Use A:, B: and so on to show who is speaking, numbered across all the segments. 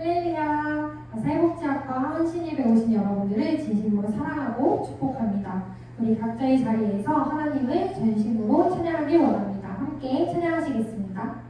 A: 할렐루야! 사회복지학과 하원 신입에 오신 여러분들을 진심으로 사랑하고 축복합니다. 우리 각자의 자리에서 하나님을 전심으로 찬양하길 원합니다. 함께 찬양하시겠습니다.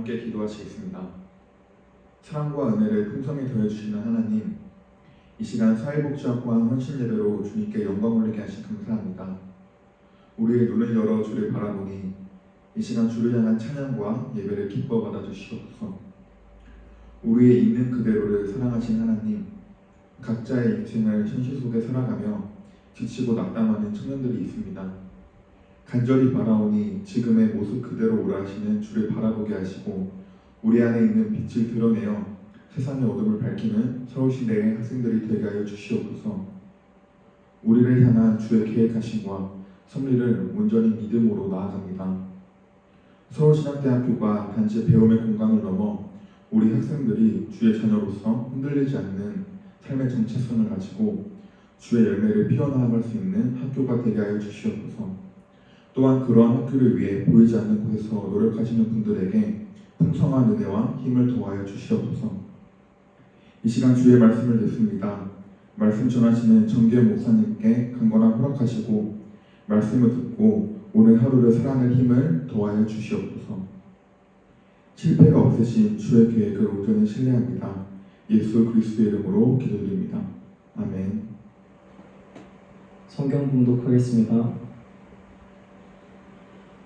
B: 함께 기도하시겠습니다. 사랑과 은혜를 풍성히 더해주시는 하나님, 이 시간 사회복지학과 헌신 예배로 주님께 영광 올리게 하시 감사합니다. 우리의 눈을 열어 주를 바라보니 이 시간 주를 향한 찬양과 예배를 기뻐 받아주시옵소서. 우리의 있는 그대로를 사랑하신 하나님, 각자의 인생을 현실 속에 살아가며 지치고 낙담하는 청년들이 있습니다. 간절히 바라오니 지금의 모습 그대로 오라 하시는 주를 바라보게 하시고 우리 안에 있는 빛을 드러내어 세상의 어둠을 밝히는 서울시내의 학생들이 되게 하여 주시옵소서. 우리를 향한 주의 계획하심과 섭리를 온전히 믿음으로 나아갑니다. 서울신학대학교가 단지 배움의 공간을 넘어 우리 학생들이 주의 자녀로서 흔들리지 않는 삶의 정체성을 가지고 주의 열매를 피워나갈 수 있는 학교가 되게 하여 주시옵소서. 또한 그러한 학교를 위해 보이지 않는 곳에서 노력하시는 분들에게 풍성한 은혜와 힘을 더하여 주시옵소서. 이 시간 주의 말씀을 듣습니다. 말씀 전하시는 정규현 목사님께 강건한 허락하시고 말씀을 듣고 오늘 하루를 살아낼 힘을 더하여 주시옵소서. 실패가 없으신 주의 계획을 온전히 신뢰합니다. 예수 그리스도의 이름으로 기도드립니다. 아멘.
C: 성경 봉독하겠습니다.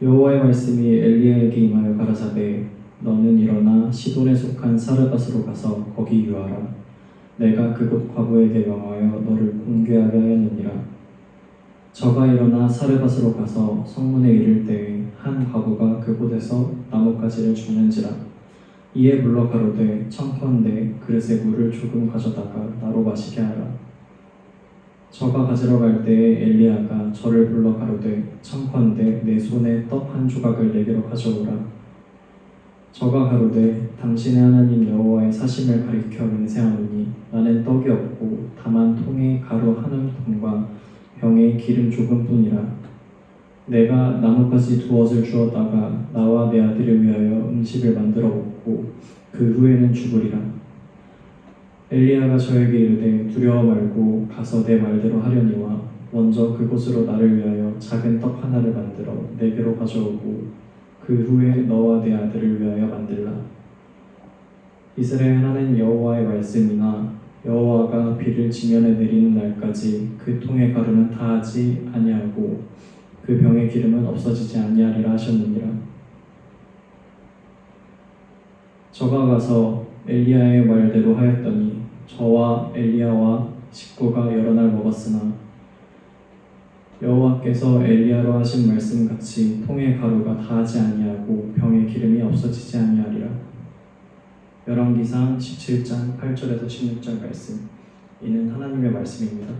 C: 여호와의 말씀이 엘리야에게 임하여 가라사대 너는 일어나 시돈에 속한 사르밧으로 가서 거기 유하라. 내가 그곳 과부에게 명하여 너를 공개하게 하였느니라. 저가 일어나 사르밧으로 가서 성문에 이를 때에 한 과부가 그곳에서 나뭇가지를 줍는지라. 이에 물러 가로되 청컨대 그릇에 물을 조금 가져다가 나로 마시게 하라. 저가 가지러 갈 때에 엘리야가 저를 불러 가로되 청컨대 내 손에 떡 한 조각을 내게로 가져오라. 저가 가로되 당신의 하나님 여호와의 사심을 가리켜 맹세하노니 나는 떡이 없고 다만 통에 가루 한 움통과 병에 기름 조금뿐이라. 내가 나뭇가지 두엇을 주었다가 나와 내 아들을 위하여 음식을 만들어 먹고 그 후에는 죽으리라. 엘리야가 저에게 이르되 두려워 말고 가서 내 말대로 하려니와 먼저 그곳으로 나를 위하여 작은 떡 하나를 만들어 내게로 가져오고 그 후에 너와 내 아들을 위하여 만들라. 이스라엘 하나님 여호와의 말씀이나 여호와가 비를 지면에 내리는 날까지 그 통의 가루는 다하지 아니하고 그 병의 기름은 없어지지 아니하리라 하셨느니라. 저가 가서 엘리야의 말대로 하였더니 저와 엘리야와 식구가 여러 날 먹었으나 여호와께서 엘리야로 하신 말씀같이 통의 가루가 다하지 아니하고 병의 기름이 없어지지 아니하리라. 열왕기상 17장 8절에서 16절 말씀. 이는 하나님의 말씀입니다.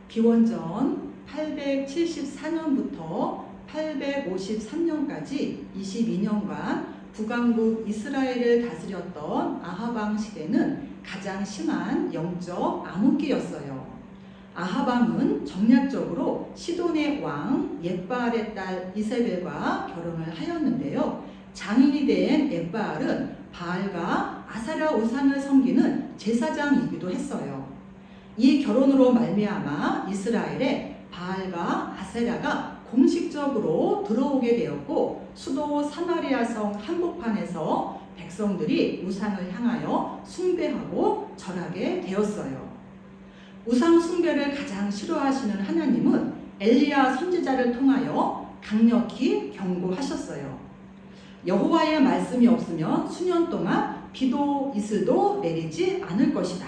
D: 기원전 874년부터 853년까지 22년간 북왕국 이스라엘을 다스렸던 아합 왕 시대는 가장 심한 영적 암흑기였어요. 아합 왕은 정략적으로 시돈의 왕 옙바알의 딸 이세벨과 결혼을 하였는데요. 장인이 된 옙바알은 바알과 아사랴 우상을 섬기는 제사장이기도 했어요. 이 결혼으로 말미암아 이스라엘에 바알과 아세랴가 공식적으로 들어오게 되었고 수도 사마리아 성 한복판에서 백성들이 우상을 향하여 숭배하고 절하게 되었어요. 우상 숭배를 가장 싫어하시는 하나님은 엘리야 선지자를 통하여 강력히 경고하셨어요. 여호와의 말씀이 없으면 수년 동안 비도 이슬도 내리지 않을 것이다.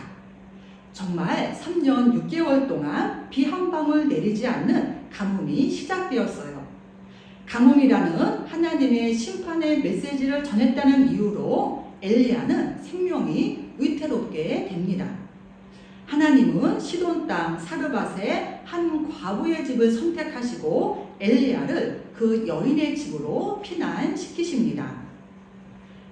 D: 정말 3년 6개월 동안 비 한 방울 내리지 않는 가뭄이 시작되었어요. 가뭄이라는 하나님의 심판의 메시지를 전했다는 이유로 엘리야는 생명이 위태롭게 됩니다. 하나님은 시돈 땅 사르밧의 한 과부의 집을 선택하시고 엘리야를 그 여인의 집으로 피난시키십니다.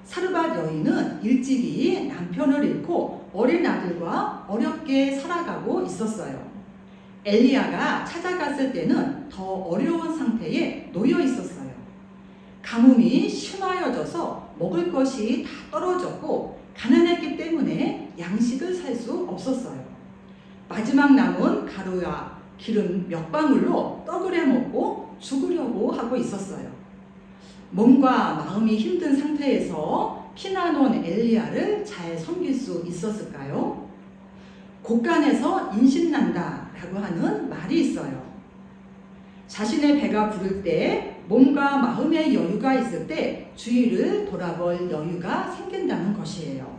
D: 사르밧 여인은 일찍이 남편을 잃고 어린 아들과 어렵게 살아가고 있었어요. 엘리야가 찾아갔을 때는 더 어려운 상태에 놓여 있었어요. 가뭄이 심하여져서 먹을 것이 다 떨어졌고 가난했기 때문에 양식을 살 수 없었어요. 마지막 남은 가루와 기름 몇 방울로 떡을 해 먹고 죽으려고 하고 있었어요. 몸과 마음이 힘든 상태에서 피난 온 엘리야를 잘 섬길 수 있었을까요? 곳간에서 인신난다 라고 하는 말이 있어요. 자신의 배가 부를 때, 몸과 마음의 여유가 있을 때 주위를 돌아볼 여유가 생긴다는 것이에요.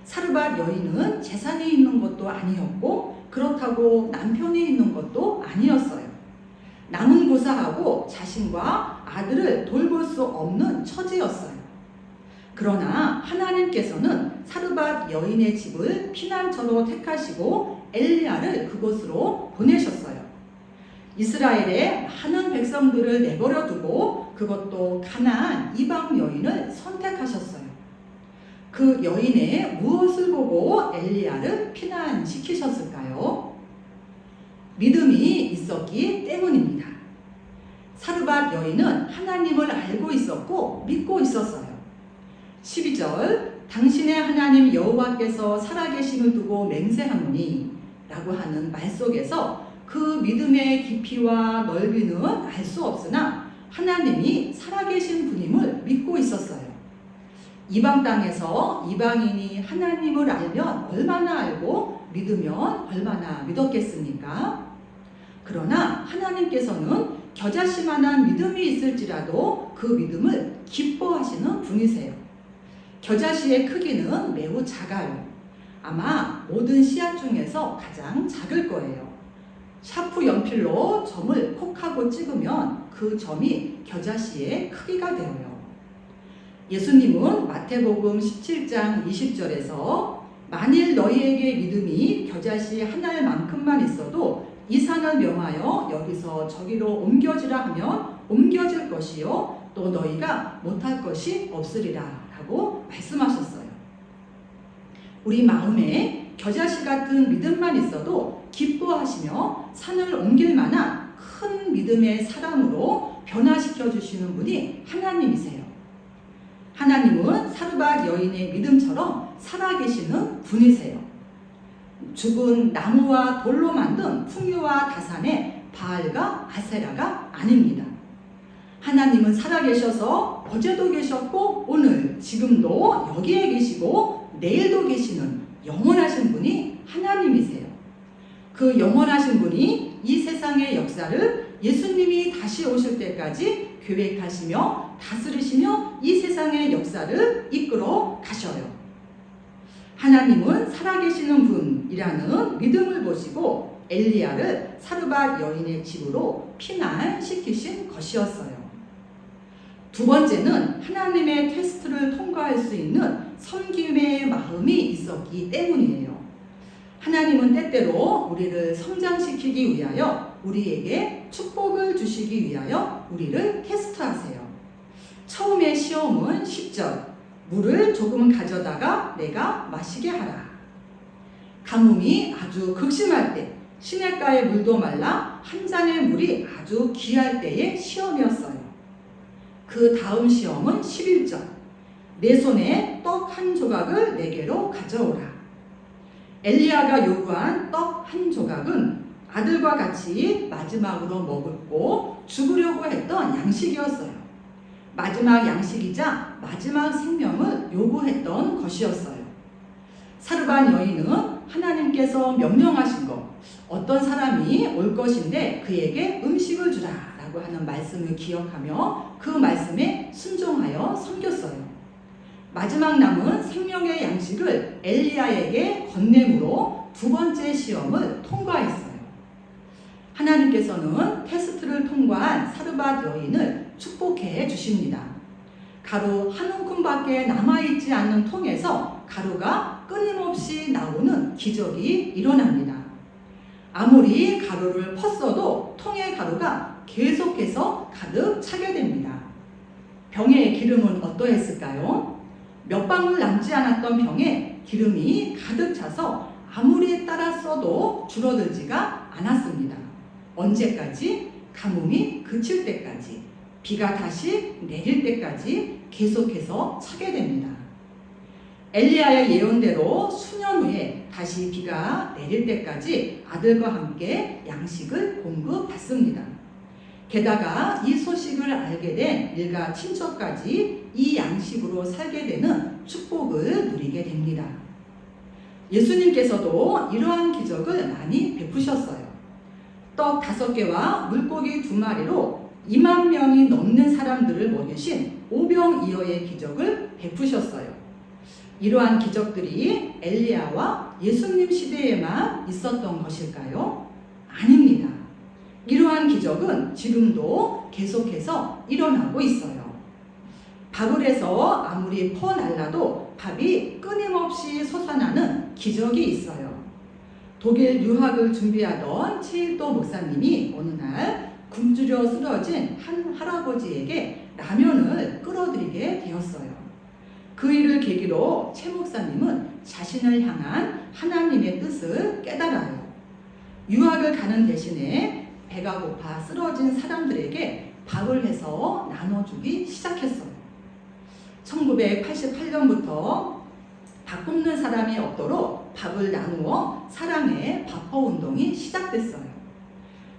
D: 사르밧 여인은 재산이 있는 것도 아니었고 그렇다고 남편이 있는 것도 아니었어요. 남은 고사하고 자신과 아들을 돌볼 수 없는 처지였어요. 그러나 하나님께서는 사르밧 여인의 집을 피난처로 택하시고 엘리야를 그곳으로 보내셨어요. 이스라엘의 많은 백성들을 내버려 두고 그것도 가나안 이방 여인을 선택하셨어요. 그 여인의 무엇을 보고 엘리야를 피난시키셨을까요? 믿음이 있었기 때문입니다. 사르밧 여인은 하나님을 알고 있었고 믿고 있었어요. 12절 당신의 하나님 여호와께서 살아계심을 두고 맹세하노니 라고 하는 말 속에서 그 믿음의 깊이와 넓이는 알 수 없으나 하나님이 살아계신 분임을 믿고 있었어요. 이방 땅에서 이방인이 하나님을 알면 얼마나 알고 믿으면 얼마나 믿었겠습니까? 그러나 하나님께서는 겨자씨만한 믿음이 있을지라도 그 믿음을 기뻐하시는 분이세요. 겨자씨의 크기는 매우 작아요. 아마 모든 씨앗 중에서 가장 작을 거예요. 샤프 연필로 점을 콕 하고 찍으면 그 점이 겨자씨의 크기가 되어요. 예수님은 마태복음 17장 20절에서 만일 너희에게 믿음이 겨자씨 한 알만큼만 있어도 이 산을 명하여 여기서 저기로 옮겨지라 하면 옮겨질 것이요 또 너희가 못할 것이 없으리라 라고 말씀하셨어요. 우리 마음에 겨자씨 같은 믿음만 있어도 기뻐하시며 산을 옮길 만한 큰 믿음의 사람으로 변화시켜 주시는 분이 하나님이세요. 하나님은 사르밧 여인의 믿음처럼 살아계시는 분이세요. 죽은 나무와 돌로 만든 풍요와 다산의 바알과 아세라가 아닙니다. 하나님은 살아계셔서 어제도 계셨고 오늘 지금도 여기에 계시고 내일도 계시는 영원하신 분이 하나님이세요. 그 영원하신 분이 이 세상의 역사를 예수님이 다시 오실 때까지 계획하시며 다스리시며 이 세상의 역사를 이끌어 가셔요. 하나님은 살아계시는 분이라는 믿음을 보시고 엘리야를 사르밧 여인의 집으로 피난시키신 것이었어요. 두 번째는 하나님의 테스트를 통과할 수 있는 섬김의 마음이 있었기 때문이에요. 하나님은 때때로 우리를 성장시키기 위하여 우리에게 축복을 주시기 위하여 우리를 테스트하세요. 처음의 시험은 10절 물을 조금 가져다가 내가 마시게 하라. 가뭄이 아주 극심할 때 시냇가의 물도 말라 한 잔의 물이 아주 귀할 때의 시험이었어요. 그 다음 시험은 11절 내 손에 떡 한 조각을 내게로 가져오라. 엘리야가 요구한 떡 한 조각은 아들과 같이 마지막으로 먹고 죽으려고 했던 양식이었어요. 마지막 양식이자 마지막 생명을 요구했던 것이었어요. 사르밧 여인은 하나님께서 명령하신 것, 어떤 사람이 올 것인데 그에게 음식을 주라 라고 하는 말씀을 기억하며 그 말씀에 순종하여 섬겼어요. 마지막 남은 생명의 양식을 엘리야에게 건네므로 두 번째 시험을 통과했어요. 하나님께서는 테스트를 통과한 사르밧 여인을 축복해 주십니다. 가루 한 움큼밖에 남아있지 않는 통에서 가루가 끊임없이 나오는 기적이 일어납니다. 아무리 가루를 펐어도 통의 가루가 계속해서 가득 차게 됩니다. 병의 기름은 어떠했을까요? 몇 방울 남지 않았던 병에 기름이 가득 차서 아무리 따라 써도 줄어들지가 않았습니다. 언제까지? 가뭄이 그칠 때까지, 비가 다시 내릴 때까지 계속해서 차게 됩니다. 엘리야의 예언대로 수년 후에 다시 비가 내릴 때까지 아들과 함께 양식을 공급받습니다. 게다가 이 소식을 알게 된 일가 친척까지 이 양식으로 살게 되는 축복을 누리게 됩니다. 예수님께서도 이러한 기적을 많이 베푸셨어요. 떡 5개와 물고기 2마리로 2만 명이 넘는 사람들을 먹이신 오병이어의 기적을 베푸셨어요. 이러한 기적들이 엘리야와 예수님 시대에만 있었던 것일까요? 아닙니다. 이러한 기적은 지금도 계속해서 일어나고 있어요. 바벨에서 아무리 퍼날라도 밥이 끊임없이 솟아나는 기적이 있어요. 독일 유학을 준비하던 치일도 목사님이 어느 날 굶주려 쓰러진 한 할아버지에게 라면을 끌어들이게 되었어요. 그 일을 계기로 최 목사님은 자신을 향한 하나님의 뜻을 깨달아요. 유학을 가는 대신에 배가 고파 쓰러진 사람들에게 밥을 해서 나눠주기 시작했어요. 1988년부터 밥 굶는 사람이 없도록 밥을 나누어 사랑의 밥퍼 운동이 시작됐어요.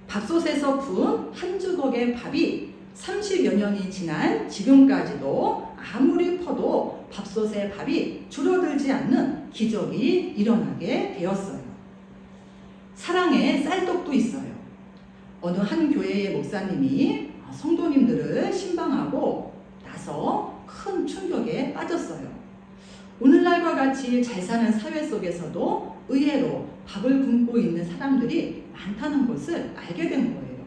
D: 밥솥에서 푼 한 주걱의 밥이 30여 년이 지난 지금까지도 아무리 퍼도 밥솥의 밥이 줄어들지 않는 기적이 일어나게 되었어요. 사랑의 쌀떡도 있어요. 어느 한 교회의 목사님이 성도님들을 신방하고 나서 큰 충격에 빠졌어요. 오늘날과 같이 잘 사는 사회 속에서도 의외로 밥을 굶고 있는 사람들이 많다는 것을 알게 된 거예요.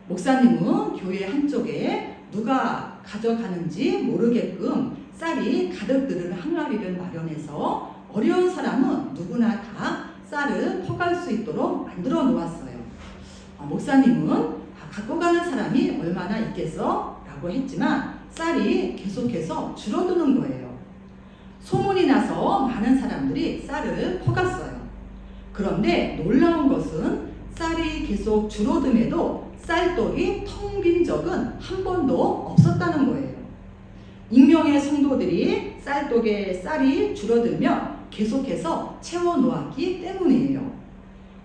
D: 목사님은 교회 한쪽에 누가 가져가는지 모르게끔 쌀이 가득 들은 항아리를 마련해서 어려운 사람은 누구나 다 쌀을 퍼갈 수 있도록 만들어 놓았어요. 목사님은 갖고 가는 사람이 얼마나 있겠어? 라고 했지만 쌀이 계속해서 줄어드는 거예요. 소문이 나서 많은 사람들이 쌀을 퍼갔어요. 그런데 놀라운 것은 쌀이 계속 줄어듦에도 쌀떡이 텅 빈 적은 한 번도 없었다는 거예요. 익명의 성도들이 쌀떡에 쌀이 줄어들며 계속해서 채워놓았기 때문이에요.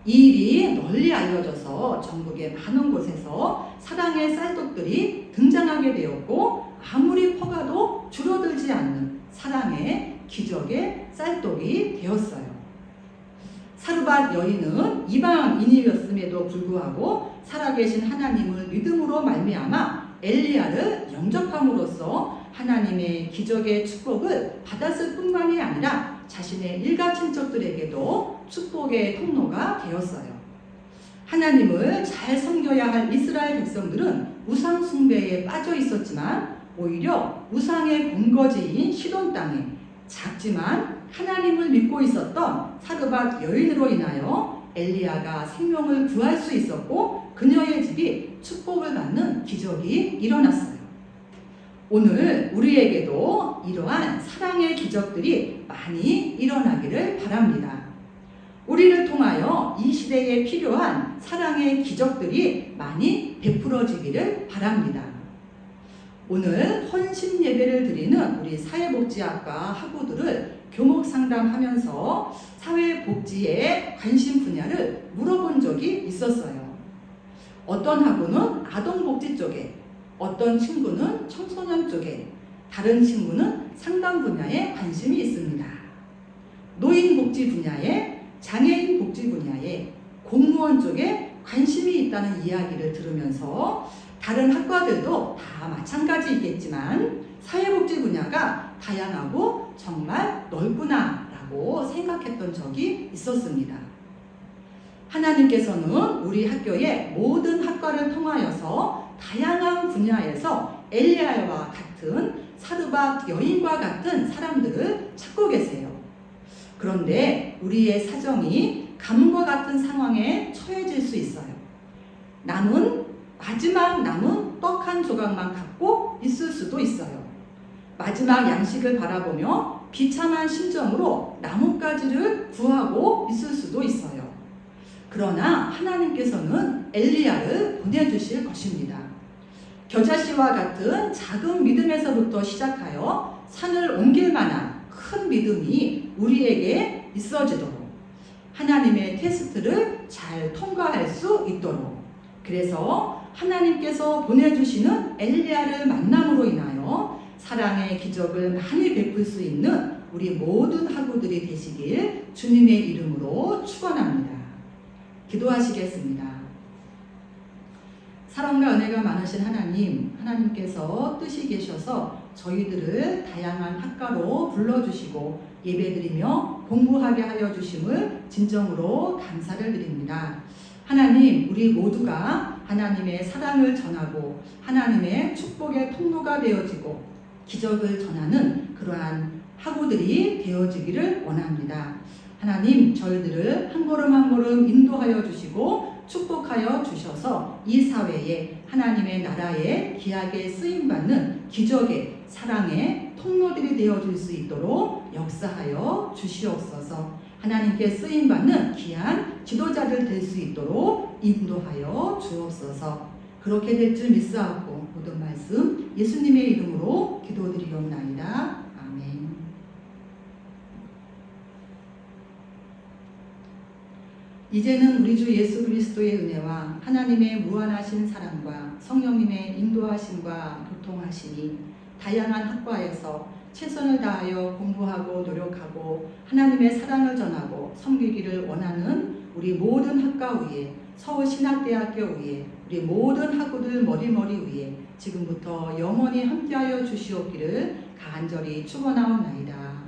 D: 이 일이 널리 알려져서 전국의 많은 곳에서 사랑의 쌀떡들이 등장하게 되었고 아무리 퍼가도 줄어들지 않는 사랑의 기적의 쌀떡이 되었어요. 사르밧 여인은 이방인이었음에도 불구하고 살아계신 하나님을 믿음으로 말미암아 엘리야를 영접함으로써 하나님의 기적의 축복을 받았을 뿐만이 아니라 자신의 일가 친척들에게도 축복의 통로가 되었어요. 하나님을 잘 섬겨야 할 이스라엘 백성들은 우상 숭배에 빠져 있었지만 오히려 우상의 본거지인 시돈 땅에 작지만 하나님을 믿고 있었던 사르밧 여인으로 인하여 엘리야가 생명을 구할 수 있었고 그녀의 집이 축복을 받는 기적이 일어났어요. 오늘 우리에게도 이러한 사랑의 기적들이 많이 일어나기를 바랍니다. 우리를 통하여 이 시대에 필요한 사랑의 기적들이 많이 베풀어지기를 바랍니다. 오늘 헌신 예배를 드리는 우리 사회복지학과 학우들을 교목 상담하면서 사회복지의 관심 분야를 물어본 적이 있었어요. 어떤 학우는 아동복지 쪽에, 어떤 친구는 청소년 쪽에, 다른 친구는 상담 분야에 관심이 있습니다. 노인복지 분야에, 장애인 복지 분야에, 공무원 쪽에 관심이 있다는 이야기를 들으면서 다른 학과들도 다 마찬가지이겠지만 사회복지 분야가 다양하고 정말 넓구나 라고 생각했던 적이 있었습니다. 하나님께서는 우리 학교의 모든 학과를 통하여서 다양한 분야에서 엘리야와 같은 사르밧 여인과 같은 사람들을 찾고 계세요. 그런데 우리의 사정이 감과 같은 상황에 처해질 수 있어요. 마지막 남은 떡 한 조각만 갖고 있을 수도 있어요. 마지막 양식을 바라보며 비참한 심정으로 나뭇가지를 구하고 있을 수도 있어요. 그러나 하나님께서는 엘리야를 보내주실 것입니다. 겨자씨와 같은 작은 믿음에서부터 시작하여 산을 옮길 만한 큰 믿음이 우리에게 있어지도록 하나님의 테스트를 잘 통과할 수 있도록 그래서 하나님께서 보내주시는 엘리야를 만남으로 인하여 사랑의 기적을 많이 베풀 수 있는 우리 모든 학우들이 되시길 주님의 이름으로 축원합니다. 기도하시겠습니다. 사랑과 은혜가 많으신 하나님께서 뜻이 계셔서 저희들을 다양한 학과로 불러주시고 예배드리며 공부하게 하여 주심을 진정으로 감사를 드립니다. 하나님, 우리 모두가 하나님의 사랑을 전하고 하나님의 축복의 통로가 되어지고 기적을 전하는 그러한 학우들이 되어지기를 원합니다. 하나님, 저희들을 한 걸음 한 걸음 인도하여 주시고 축복하여 주셔서 이 사회에 하나님의 나라에 귀하게 쓰임받는 기적의 사랑의 통로들이 되어줄 수 있도록 역사하여 주시옵소서. 하나님께 쓰임받는 귀한 지도자들 될 수 있도록 인도하여 주옵소서. 그렇게 될 줄 믿사옵고 모든 말씀 예수님의 이름으로 기도드리옵나이다. 아멘. 이제는 우리 주 예수 그리스도의 은혜와 하나님의 무한하신 사랑과 성령님의 인도하심과 교통하심이 다양한 학과에서 최선을 다하여 공부하고 노력하고 하나님의 사랑을 전하고 섬기기를 원하는 우리 모든 학과 위에, 서울신학대학교 위에, 우리 모든 학우들 머리머리 위에 지금부터 영원히 함께하여 주시옵기를 간절히 축원하옵나이다.